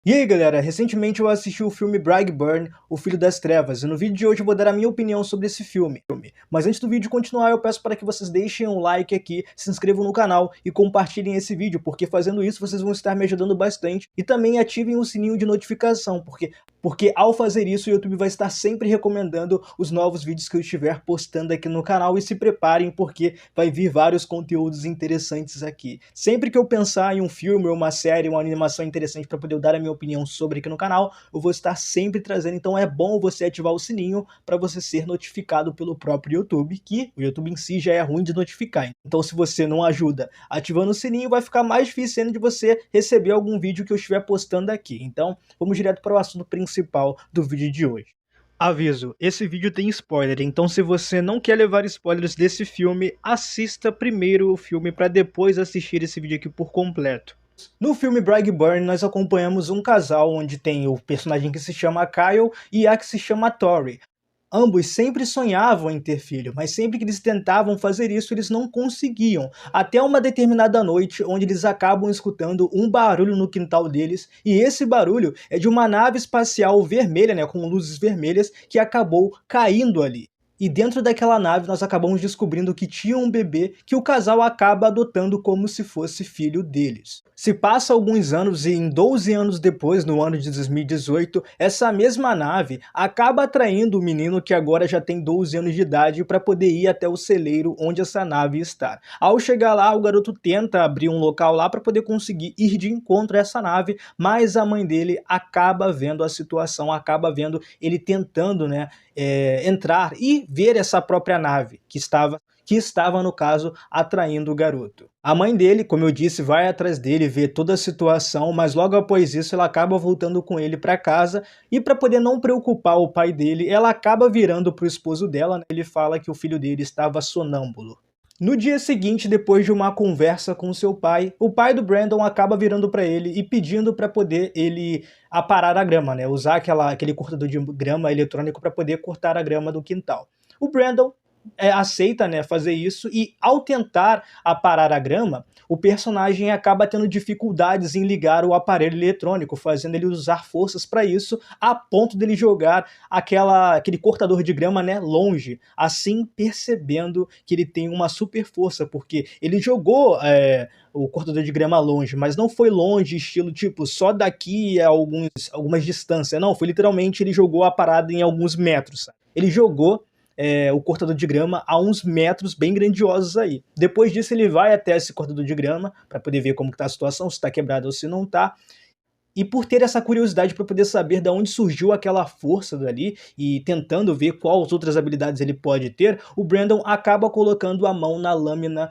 E aí galera, recentemente eu assisti o filme Brightburn, O Filho das Trevas, e no vídeo de hoje eu vou dar a minha opinião sobre esse filme. Mas antes do vídeo continuar, eu peço para que vocês deixem um like aqui, se inscrevam no canal e compartilhem esse vídeo, porque fazendo isso vocês vão estar me ajudando bastante, e também ativem o sininho de notificação, porque ao fazer isso o YouTube vai estar sempre recomendando os novos vídeos que eu estiver postando aqui no canal, e se preparem porque vai vir vários conteúdos interessantes aqui. Sempre que eu pensar em um filme, ou uma série, uma animação interessante para poder dar a minha opinião sobre aqui no canal, eu vou estar sempre trazendo, então é bom você ativar o sininho para você ser notificado pelo próprio YouTube, que o YouTube em si já é ruim de notificar. Então se você não ajuda ativando o sininho, vai ficar mais difícil ainda de você receber algum vídeo que eu estiver postando aqui. Então vamos direto para o assunto principal do vídeo de hoje. Aviso, esse vídeo tem spoiler, então se você não quer levar spoilers desse filme, assista primeiro o filme para depois assistir esse vídeo aqui por completo. No filme Brightburn, nós acompanhamos um casal onde tem o personagem que se chama Kyle e a que se chama Tori. Ambos sempre sonhavam em ter filho, mas sempre que eles tentavam fazer isso, eles não conseguiam. Até uma determinada noite, onde eles acabam escutando um barulho no quintal deles, e esse barulho é de uma nave espacial vermelha, né, com luzes vermelhas, que acabou caindo ali. E dentro daquela nave nós acabamos descobrindo que tinha um bebê que o casal acaba adotando como se fosse filho deles. Se passa alguns anos e em 12 anos depois, no ano de 2018, essa mesma nave acaba atraindo o menino que agora já tem 12 anos de idade para poder ir até o celeiro onde essa nave está. Ao chegar lá, o garoto tenta abrir um local lá para poder conseguir ir de encontro a essa nave, mas a mãe dele acaba vendo a situação, acaba vendo ele tentando, entrar e ver essa própria nave que estava, no caso, atraindo o garoto. A mãe dele, como eu disse, vai atrás dele, vê toda a situação, mas logo após isso ela acaba voltando com ele para casa, e para poder não preocupar o pai dele, ela acaba virando para o esposo dela, né? Ele fala que o filho dele estava sonâmbulo. No dia seguinte, depois de uma conversa com seu pai, o pai do Brandon acaba virando para ele e pedindo para poder ele aparar a grama, né? Usar aquele cortador de grama eletrônico para poder cortar a grama do quintal. O Brandon aceita, né, fazer isso, e ao tentar aparar a grama, o personagem acaba tendo dificuldades em ligar o aparelho eletrônico, fazendo ele usar forças para isso, a ponto dele jogar aquele cortador de grama, né, longe, assim percebendo que ele tem uma super força, porque ele jogou o cortador de grama longe, mas não foi longe, estilo tipo, só daqui a algumas distâncias, não, foi literalmente ele jogou a parada em alguns metros, sabe? Ele jogou o cortador de grama a uns metros bem grandiosos aí. Depois disso ele vai até esse cortador de grama para poder ver como está a situação, se está quebrado ou se não está. E por ter essa curiosidade para poder saber de onde surgiu aquela força dali e tentando ver quais outras habilidades ele pode ter, o Brandon acaba colocando a mão na lâmina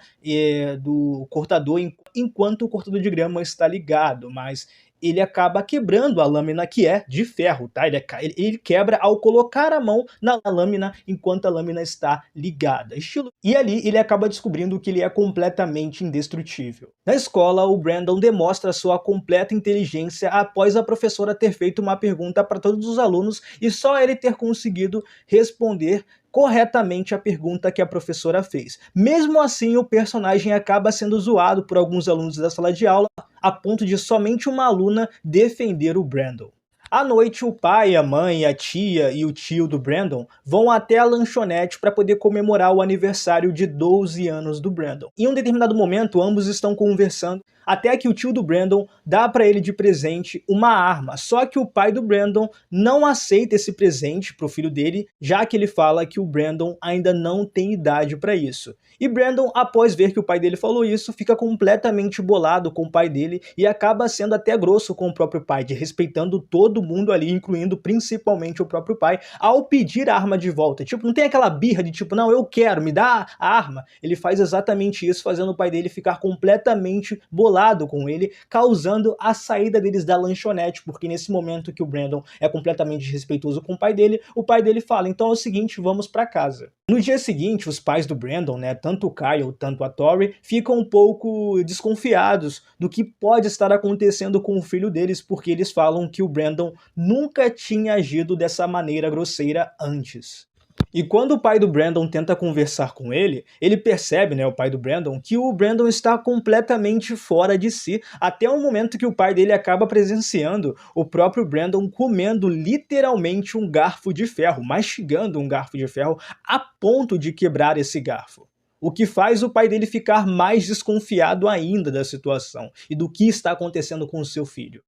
do cortador enquanto o cortador de grama está ligado, mas ele acaba quebrando a lâmina, que é de ferro, tá? Ele quebra ao colocar a mão na lâmina enquanto a lâmina está ligada. E ali ele acaba descobrindo que ele é completamente indestrutível. Na escola, o Brandon demonstra sua completa inteligência após a professora ter feito uma pergunta para todos os alunos e só ele ter conseguido responder corretamente a pergunta que a professora fez. Mesmo assim, o personagem acaba sendo zoado por alguns alunos da sala de aula, a ponto de somente uma aluna defender o Brandon. À noite, o pai, a mãe, a tia e o tio do Brandon vão até a lanchonete para poder comemorar o aniversário de 12 anos do Brandon. Em um determinado momento, ambos estão conversando, até que o tio do Brandon dá para ele de presente uma arma. Só que o pai do Brandon não aceita esse presente para o filho dele, já que ele fala que o Brandon ainda não tem idade para isso. E Brandon, após ver que o pai dele falou isso, fica completamente bolado com o pai dele e acaba sendo até grosso com o próprio pai, desrespeitando todo mundo ali, incluindo principalmente o próprio pai, ao pedir a arma de volta. Tipo, não tem aquela birra de tipo, não, eu quero, me dá a arma. Ele faz exatamente isso, fazendo o pai dele ficar completamente bolado com ele, causando a saída deles da lanchonete, porque nesse momento que o Brandon é completamente desrespeitoso com o pai dele fala, então é o seguinte, vamos para casa. No dia seguinte, os pais do Brandon, né, tanto o Kyle, tanto a Tori, ficam um pouco desconfiados do que pode estar acontecendo com o filho deles, porque eles falam que o Brandon nunca tinha agido dessa maneira grosseira antes. E quando o pai do Brandon tenta conversar com ele, ele percebe, né, o pai do Brandon, que o Brandon está completamente fora de si, até o momento que o pai dele acaba presenciando o próprio Brandon comendo literalmente um garfo de ferro, mastigando um garfo de ferro a ponto de quebrar esse garfo. O que faz o pai dele ficar mais desconfiado ainda da situação e do que está acontecendo com o seu filho.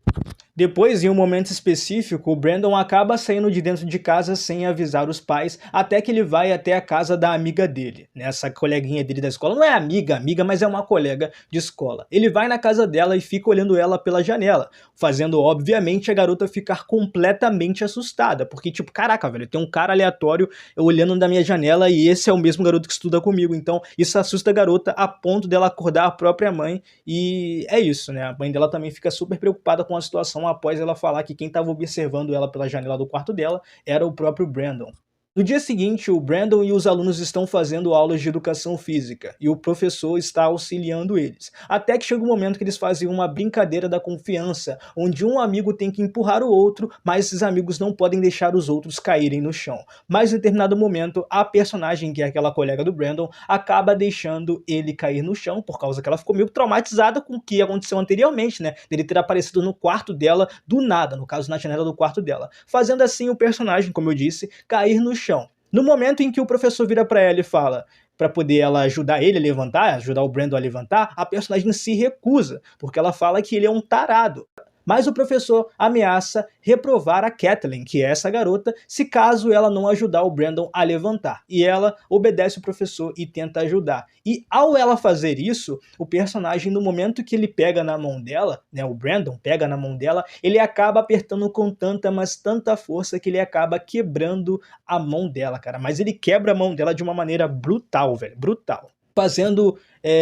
Depois, em um momento específico, o Brandon acaba saindo de dentro de casa sem avisar os pais, até que ele vai até a casa da amiga dele, né? Essa coleguinha dele da escola. Não é amiga, mas é uma colega de escola. Ele vai na casa dela e fica olhando ela pela janela, fazendo, obviamente, a garota ficar completamente assustada, porque, tipo, caraca, velho, tem um cara aleatório olhando da minha janela e esse é o mesmo garoto que estuda comigo, então isso assusta a garota a ponto dela acordar a própria mãe, e é isso, né? A mãe dela também fica super preocupada com a situação após ela falar que quem estava observando ela pela janela do quarto dela era o próprio Brandon. No dia seguinte, o Brandon e os alunos estão fazendo aulas de educação física e o professor está auxiliando eles. Até que chega um momento que eles fazem uma brincadeira da confiança, onde um amigo tem que empurrar o outro, mas esses amigos não podem deixar os outros caírem no chão. Mas em determinado momento, a personagem, que é aquela colega do Brandon, acaba deixando ele cair no chão, por causa que ela ficou meio traumatizada com o que aconteceu anteriormente, né? Dele ter aparecido no quarto dela do nada, no caso na janela do quarto dela. Fazendo assim o personagem, como eu disse, cair no chão. No momento em que o professor vira pra ela e fala para poder ela ajudar ele a levantar, ajudar o Brandon a levantar, a personagem se recusa, porque ela fala que ele é um tarado. Mas o professor ameaça reprovar a Kathleen, que é essa garota, se caso ela não ajudar o Brandon a levantar. E ela obedece o professor e tenta ajudar. E ao ela fazer isso, o personagem, no momento que ele pega na mão dela, né, o Brandon pega na mão dela, ele acaba apertando com tanta, mas tanta força que ele acaba quebrando a mão dela, cara. Mas ele quebra a mão dela de uma maneira brutal, velho, brutal. Fazendo,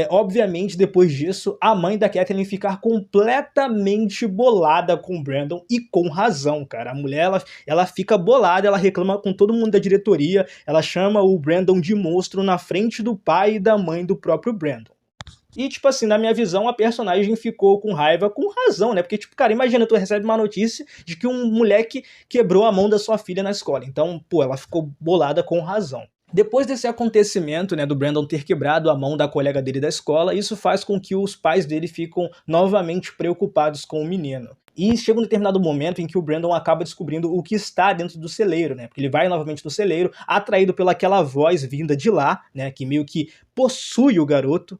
obviamente, depois disso, a mãe da Kathleen ficar completamente bolada com o Brandon, e com razão, cara. A mulher, ela fica bolada, ela reclama com todo mundo da diretoria, ela chama o Brandon de monstro na frente do pai e da mãe do próprio Brandon. E, tipo assim, na minha visão, a personagem ficou com raiva com razão, né? Porque, tipo, cara, imagina, tu recebe uma notícia de que um moleque quebrou a mão da sua filha na escola. Então, pô, ela ficou bolada com razão. Depois desse acontecimento, né, do Brandon ter quebrado a mão da colega dele da escola, isso faz com que os pais dele fiquem novamente preocupados com o menino. E chega um determinado momento em que o Brandon acaba descobrindo o que está dentro do celeiro, né? Porque ele vai novamente no celeiro, atraído pelaquela voz vinda de lá, né? Que meio que possui o garoto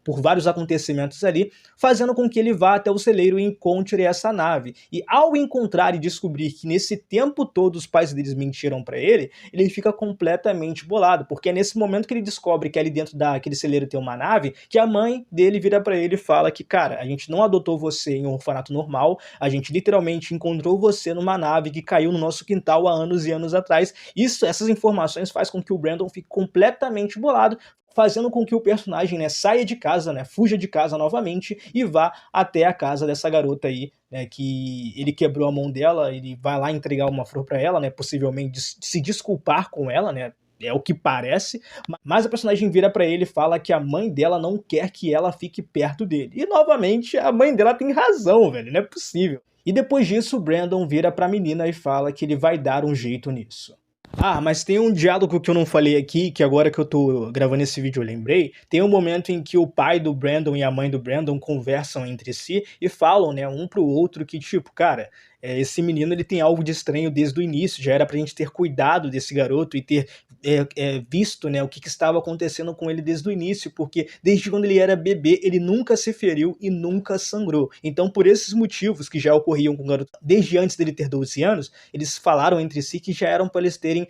por vários acontecimentos ali, fazendo com que ele vá até o celeiro e encontre essa nave. E ao encontrar e descobrir que nesse tempo todo os pais deles mentiram pra ele fica completamente bolado, porque é nesse momento que ele descobre que ali dentro daquele celeiro tem uma nave, que a mãe dele vira pra ele e fala que, cara, a gente não adotou você em um orfanato normal, a gente literalmente encontrou você numa nave que caiu no nosso quintal há anos e anos atrás. Essas informações faz com que o Brandon fique completamente bolado, fazendo com que o personagem, né, saia de casa, né, fuja de casa novamente e vá até a casa dessa garota aí, né, que ele quebrou a mão dela. Ele vai lá entregar uma flor para ela, né, possivelmente se desculpar com ela, né, é o que parece, mas a personagem vira pra ele e fala que a mãe dela não quer que ela fique perto dele. E novamente a mãe dela tem razão, velho, não é possível. E depois disso o Brandon vira pra menina e fala que ele vai dar um jeito nisso. Ah, mas tem um diálogo que eu não falei aqui, que agora que eu tô gravando esse vídeo eu lembrei. Tem um momento em que o pai do Brandon e a mãe do Brandon conversam entre si e falam, né, um pro outro que, tipo, cara, esse menino ele tem algo de estranho desde o início, já era pra gente ter cuidado desse garoto e ter visto, né, o que estava acontecendo com ele desde o início, porque desde quando ele era bebê ele nunca se feriu e nunca sangrou. Então, por esses motivos que já ocorriam com o garoto desde antes dele ter 12 anos, eles falaram entre si que já eram para eles terem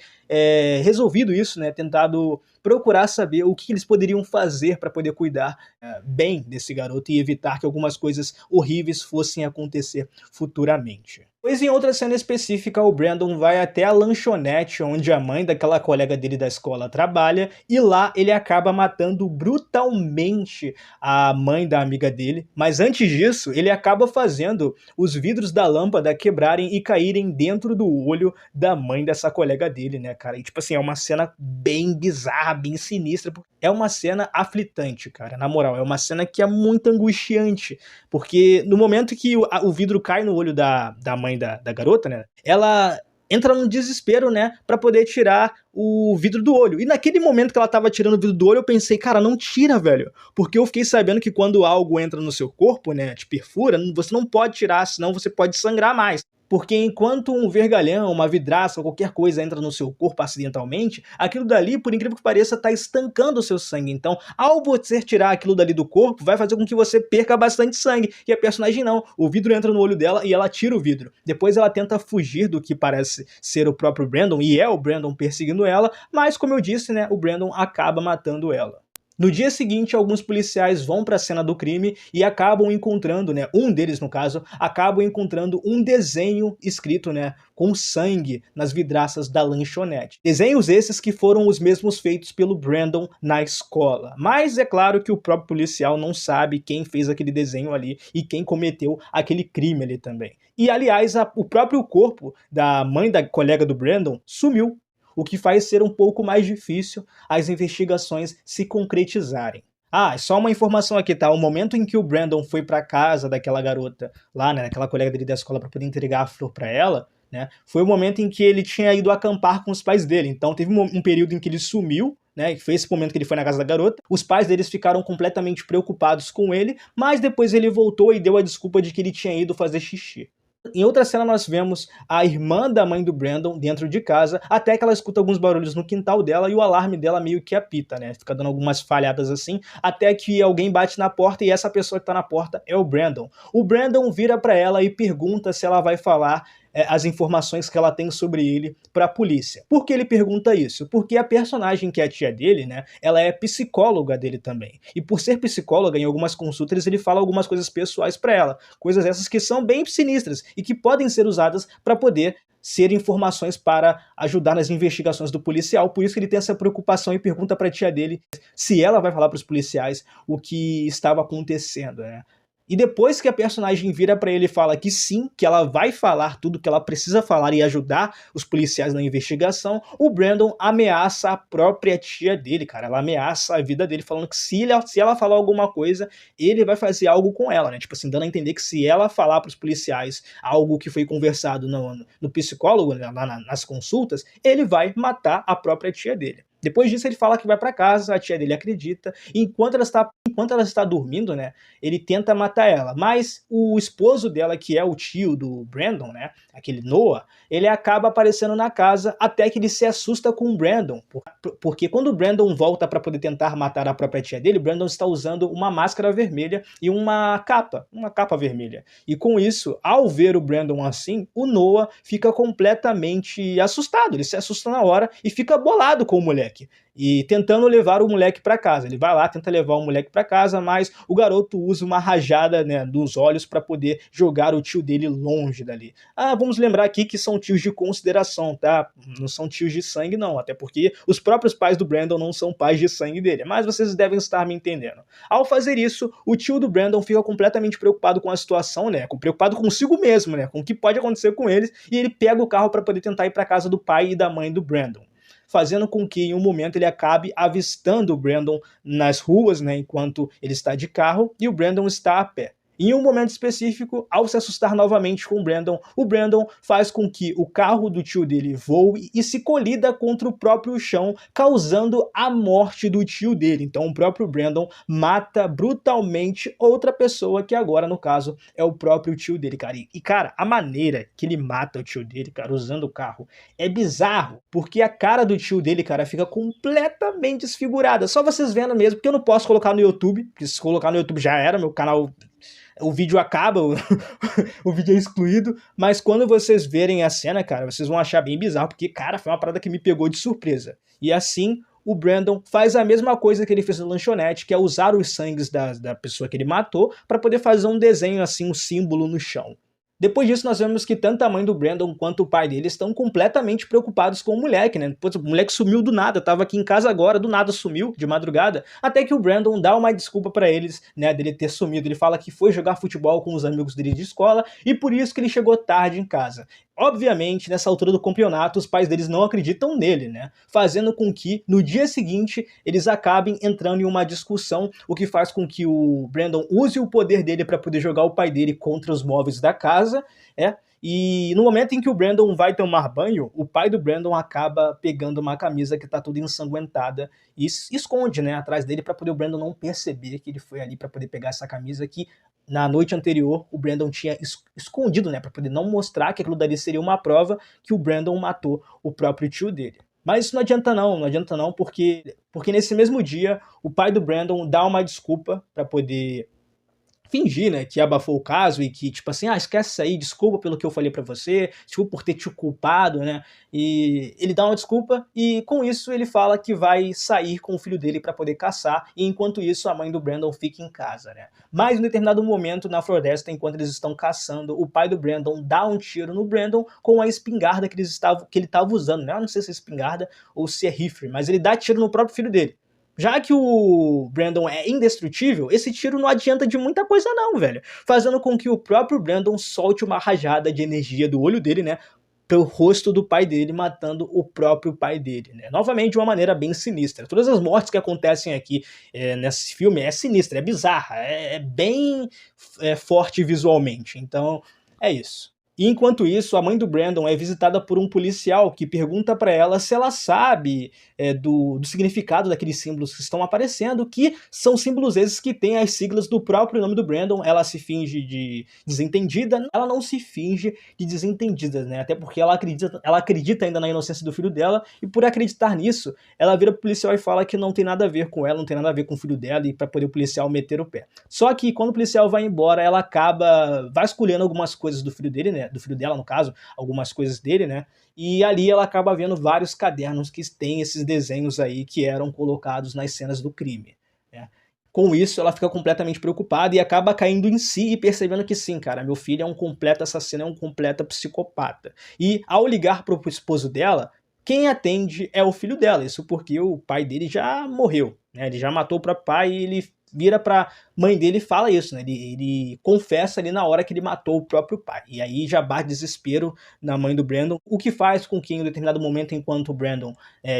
resolvido isso, né, tentado procurar saber o que eles poderiam fazer para poder cuidar bem desse garoto e evitar que algumas coisas horríveis fossem acontecer futuramente. Pois em outra cena específica, o Brandon vai até a lanchonete onde a mãe daquela colega dele da escola trabalha, e lá ele acaba matando brutalmente a mãe da amiga dele, mas antes disso ele acaba fazendo os vidros da lâmpada quebrarem e caírem dentro do olho da mãe dessa colega dele, né, cara? E tipo assim, é uma cena bem bizarra, bem sinistra, é uma cena aflitante, cara, na moral, é uma cena que é muito angustiante, porque no momento que o vidro cai no olho da mãe da garota, né, ela entra no desespero, né, pra poder tirar o vidro do olho. E naquele momento que ela tava tirando o vidro do olho, eu pensei, cara, não tira, velho. Porque eu fiquei sabendo que quando algo entra no seu corpo, né, te perfura, você não pode tirar, senão você pode sangrar mais. Porque enquanto um vergalhão, uma vidraça ou qualquer coisa entra no seu corpo acidentalmente, aquilo dali, por incrível que pareça, está estancando o seu sangue. Então, ao você tirar aquilo dali do corpo, vai fazer com que você perca bastante sangue. E a personagem não. O vidro entra no olho dela e ela tira o vidro. Depois ela tenta fugir do que parece ser o próprio Brandon, e é o Brandon perseguindo ela, mas como eu disse, né, o Brandon acaba matando ela. No dia seguinte, alguns policiais vão para a cena do crime e acabam encontrando, né, um deles no caso, acabam encontrando um desenho escrito, né, com sangue nas vidraças da lanchonete. Desenhos esses que foram os mesmos feitos pelo Brandon na escola. Mas é claro que o próprio policial não sabe quem fez aquele desenho ali e quem cometeu aquele crime ali também. E aliás, o próprio corpo da mãe da colega do Brandon sumiu, o que faz ser um pouco mais difícil as investigações se concretizarem. Ah, só uma informação aqui, tá? O momento em que o Brandon foi pra casa daquela garota, lá, né, daquela colega dele da escola, pra poder entregar a flor pra ela, né, foi o momento em que ele tinha ido acampar com os pais dele. Então teve um período em que ele sumiu, né, foi esse momento que ele foi na casa da garota. Os pais deles ficaram completamente preocupados com ele, mas depois ele voltou e deu a desculpa de que ele tinha ido fazer xixi. Em outra cena nós vemos a irmã da mãe do Brandon dentro de casa, até que ela escuta alguns barulhos no quintal dela e o alarme dela meio que apita, né? Fica dando algumas falhadas assim, até que alguém bate na porta e essa pessoa que tá na porta é o Brandon. O Brandon vira pra ela e pergunta se ela vai falar as informações que ela tem sobre ele para a polícia. Por que ele pergunta isso? Porque a personagem que é a tia dele, né, ela é psicóloga dele também. E por ser psicóloga, em algumas consultas ele fala algumas coisas pessoais para ela. Coisas essas que são bem sinistras e que podem ser usadas para poder ser informações para ajudar nas investigações do policial. Por isso que ele tem essa preocupação e pergunta para a tia dele se ela vai falar para os policiais o que estava acontecendo, né? E depois que a personagem vira pra ele e fala que sim, que ela vai falar tudo que ela precisa falar e ajudar os policiais na investigação, o Brandon ameaça a própria tia dele, cara. Ela ameaça a vida dele, falando que se ela falar alguma coisa, ele vai fazer algo com ela, né? Tipo assim, dando a entender que se ela falar pros policiais algo que foi conversado no psicólogo, né, lá nas consultas, ele vai matar a própria tia dele. Depois disso ele fala que vai pra casa, a tia dele acredita, e enquanto ela está dormindo, né, ele tenta matar ela, mas o esposo dela, que é o tio do Brandon, né, aquele Noah, ele acaba aparecendo na casa até que ele se assusta com o Brandon, porque quando o Brandon volta para poder tentar matar a própria tia dele, o Brandon está usando uma máscara vermelha e uma capa vermelha. E com isso, ao ver o Brandon assim, o Noah fica completamente assustado, ele se assusta na hora e fica bolado com o moleque. E tentando levar o moleque para casa. Ele vai lá, tenta levar o moleque para casa, mas o garoto usa uma rajada, né, dos olhos para poder jogar o tio dele longe dali. Ah, vamos lembrar aqui que são tios de consideração, tá? Não são tios de sangue não, até porque os próprios pais do Brandon não são pais de sangue dele, mas vocês devem estar me entendendo. Ao fazer isso, o tio do Brandon fica completamente preocupado com a situação, né, preocupado consigo mesmo, né, com o que pode acontecer com eles, e ele pega o carro para poder tentar ir para casa do pai e da mãe do Brandon, fazendo com que em um momento ele acabe avistando o Brandon nas ruas, né, enquanto ele está de carro e o Brandon está a pé. Em um momento específico, ao se assustar novamente com o Brandon faz com que o carro do tio dele voe e se colida contra o próprio chão, causando a morte do tio dele. Então o próprio Brandon mata brutalmente outra pessoa, que agora, no caso, é o próprio tio dele, cara. E cara, a maneira que ele mata o tio dele, cara, usando o carro, é bizarro, porque a cara do tio dele, cara, fica completamente desfigurada. Só vocês vendo mesmo, porque eu não posso colocar no YouTube, porque se colocar no YouTube já era, meu canal... O vídeo acaba, o vídeo é excluído, mas quando vocês verem a cena, cara, vocês vão achar bem bizarro, porque, cara, foi uma parada que me pegou de surpresa. E assim, o Brandon faz a mesma coisa que ele fez no lanchonete, que é usar os sangues da pessoa que ele matou para poder fazer um desenho, assim, um símbolo no chão. Depois disso, nós vemos que tanto a mãe do Brandon quanto o pai dele estão completamente preocupados com o moleque, né? Pô, o moleque sumiu do nada, tava aqui em casa agora, do nada sumiu, de madrugada, até que o Brandon dá uma desculpa pra eles, né, dele ter sumido. Ele fala que foi jogar futebol com os amigos dele de escola e por isso que ele chegou tarde em casa. Obviamente, nessa altura do campeonato, os pais deles não acreditam nele, né? Fazendo com que, no dia seguinte, eles acabem entrando em uma discussão, o que faz com que o Brandon use o poder dele para poder jogar o pai dele contra os móveis da casa, E no momento em que o Brandon vai tomar banho, o pai do Brandon acaba pegando uma camisa que tá toda ensanguentada e esconde, né, atrás dele para poder o Brandon não perceber que ele foi ali para poder pegar essa camisa que na noite anterior o Brandon tinha escondido, né, para poder não mostrar que aquilo dali seria uma prova que o Brandon matou o próprio tio dele. Mas isso não adianta não, porque nesse mesmo dia o pai do Brandon dá uma desculpa para poder fingir, né, que abafou o caso e que, tipo assim, esquece isso aí, desculpa pelo que eu falei pra você, desculpa por ter te culpado, né, e ele dá uma desculpa e com isso ele fala que vai sair com o filho dele pra poder caçar e enquanto isso a mãe do Brandon fica em casa, né. Mas em determinado momento na floresta, enquanto eles estão caçando, o pai do Brandon dá um tiro no Brandon com a espingarda que ele estava usando, né, eu não sei se é espingarda ou se é rifle, mas ele dá tiro no próprio filho dele. Já que o Brandon é indestrutível, esse tiro não adianta de muita coisa não, velho. Fazendo com que o próprio Brandon solte uma rajada de energia do olho dele, né? Pelo rosto do pai dele, matando o próprio pai dele, né? Novamente, de uma maneira bem sinistra. Todas as mortes que acontecem aqui nesse filme é sinistra, é bizarra, é bem forte visualmente. Então, é isso. E enquanto isso, a mãe do Brandon é visitada por um policial que pergunta para ela se ela sabe do significado daqueles símbolos que estão aparecendo, que são símbolos esses que têm as siglas do próprio nome do Brandon. Ela se finge de desentendida, ela não se finge de desentendida, né? Até porque ela acredita ainda na inocência do filho dela, e por acreditar nisso, ela vira pro policial e fala que não tem nada a ver com ela, não tem nada a ver com o filho dela, e para poder o policial meter o pé. Só que quando o policial vai embora, ela acaba vasculhando algumas coisas do filho dele, né? Do filho dela, no caso, algumas coisas dele, né? E ali ela acaba vendo vários cadernos que têm esses desenhos aí que eram colocados nas cenas do crime, né? Com isso, ela fica completamente preocupada e acaba caindo em si e percebendo que sim, cara, meu filho é um completo assassino, é um completo psicopata. E ao ligar pro esposo dela, quem atende é o filho dela. Isso porque o pai dele já morreu, né? Ele já matou o próprio pai e ele vira pra mãe dele e fala isso, né? Ele confessa ali na hora que ele matou o próprio pai. E aí já bate desespero na mãe do Brandon, o que faz com que em um determinado momento, enquanto o Brandon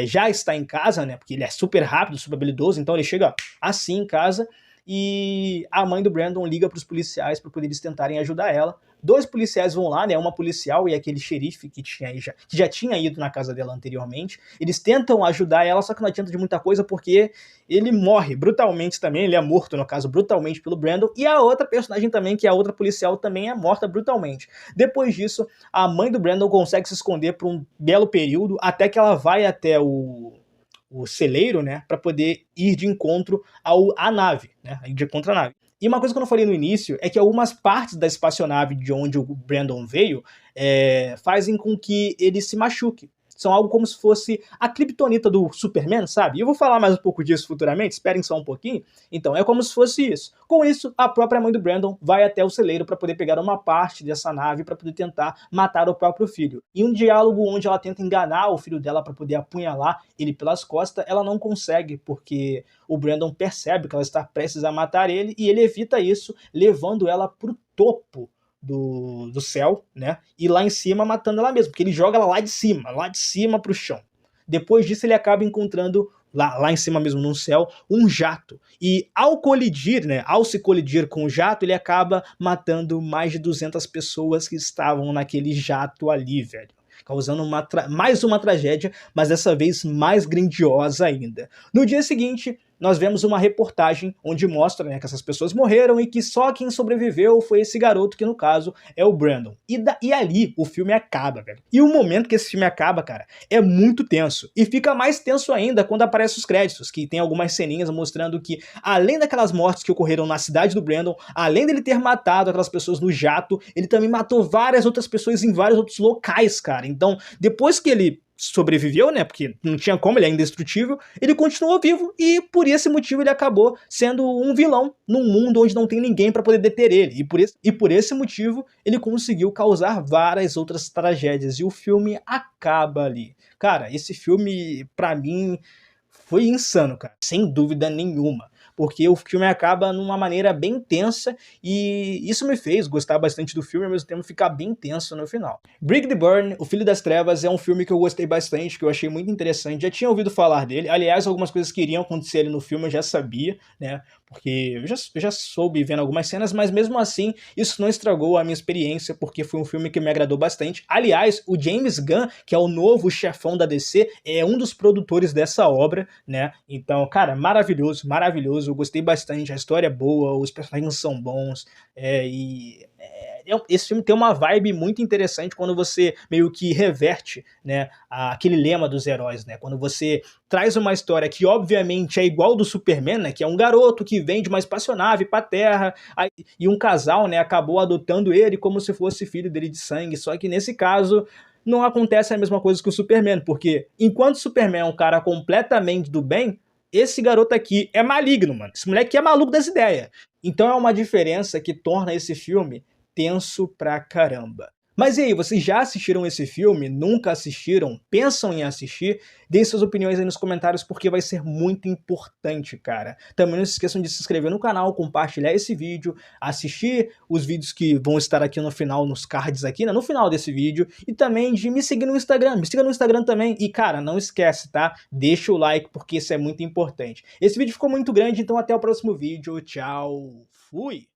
já está em casa, né? Porque ele é super rápido, super habilidoso, então ele chega assim em casa e a mãe do Brandon liga para os policiais para poder eles tentarem ajudar ela. 2 policiais vão lá, né? Uma policial e aquele xerife que já tinha ido na casa dela anteriormente. Eles tentam ajudar ela, só que não adianta de muita coisa porque ele morre brutalmente também. Ele é morto, no caso, brutalmente pelo Brandon. E a outra personagem também, que é a outra policial, também é morta brutalmente. Depois disso, a mãe do Brandon consegue se esconder por um belo período até que ela vai até o celeiro, né? Para poder ir de encontro à nave, né? De encontro à nave. E uma coisa que eu não falei no início é que algumas partes da espaçonave de onde o Brandon veio fazem com que ele se machuque. São algo como se fosse a criptonita do Superman, sabe? E eu vou falar mais um pouco disso futuramente, esperem só um pouquinho. Então, é como se fosse isso. Com isso, a própria mãe do Brandon vai até o celeiro para poder pegar uma parte dessa nave para poder tentar matar o próprio filho. E um diálogo onde ela tenta enganar o filho dela para poder apunhalar ele pelas costas, ela não consegue, porque o Brandon percebe que ela está prestes a matar ele e ele evita isso, levando ela pro topo do céu, né? E lá em cima matando ela mesma, porque ele joga ela lá de cima pro chão. Depois disso ele acaba encontrando lá em cima mesmo no céu um jato. E ao colidir, né, ao se colidir com o jato, ele acaba matando mais de 200 pessoas que estavam naquele jato ali, velho. Causando mais uma tragédia, mas dessa vez mais grandiosa ainda. No dia seguinte, nós vemos uma reportagem onde mostra, né, que essas pessoas morreram e que só quem sobreviveu foi esse garoto, que no caso é o Brandon. E ali o filme acaba, velho. E o momento que esse filme acaba, cara, é muito tenso. E fica mais tenso ainda quando aparecem os créditos, que tem algumas ceninhas mostrando que, além daquelas mortes que ocorreram na cidade do Brandon, além dele ter matado aquelas pessoas no jato, ele também matou várias outras pessoas em vários outros locais, cara. Então, depois que ele sobreviveu, né, porque não tinha como, ele é indestrutível, ele continuou vivo e por esse motivo ele acabou sendo um vilão num mundo onde não tem ninguém para poder deter ele. E por esse motivo ele conseguiu causar várias outras tragédias e o filme acaba ali. Cara, esse filme pra mim foi insano, cara, sem dúvida nenhuma. Porque o filme acaba numa maneira bem tensa e isso me fez gostar bastante do filme e ao mesmo tempo ficar bem tenso no final. Brig the Burn, O Filho das Trevas, é um filme que eu gostei bastante, que eu achei muito interessante, já tinha ouvido falar dele, aliás, algumas coisas que iriam acontecer ali no filme eu já sabia, né, porque eu já soube vendo algumas cenas, mas mesmo assim isso não estragou a minha experiência, porque foi um filme que me agradou bastante. Aliás, o James Gunn, que é o novo chefão da DC, é um dos produtores dessa obra, né? Então, cara, maravilhoso, maravilhoso, eu gostei bastante, a história é boa, os personagens são bons, esse filme tem uma vibe muito interessante quando você meio que reverte, né, aquele lema dos heróis, né? Quando você traz uma história que obviamente é igual do Superman, né, que é um garoto que vem de uma espaçonave para a Terra, e um casal, né, acabou adotando ele como se fosse filho dele de sangue, só que nesse caso não acontece a mesma coisa que o Superman, porque enquanto o Superman é um cara completamente do bem, esse garoto aqui é maligno, mano. Esse moleque é maluco das ideias. Então é uma diferença que torna esse filme tenso pra caramba. Mas e aí, vocês já assistiram esse filme? Nunca assistiram? Pensam em assistir? Deem suas opiniões aí nos comentários porque vai ser muito importante, cara. Também não se esqueçam de se inscrever no canal, compartilhar esse vídeo, assistir os vídeos que vão estar aqui no final, nos cards aqui, né, no final desse vídeo, e também de me seguir no Instagram. Me siga no Instagram também. E, cara, não esquece, tá? Deixa o like porque isso é muito importante. Esse vídeo ficou muito grande, então até o próximo vídeo. Tchau. Fui!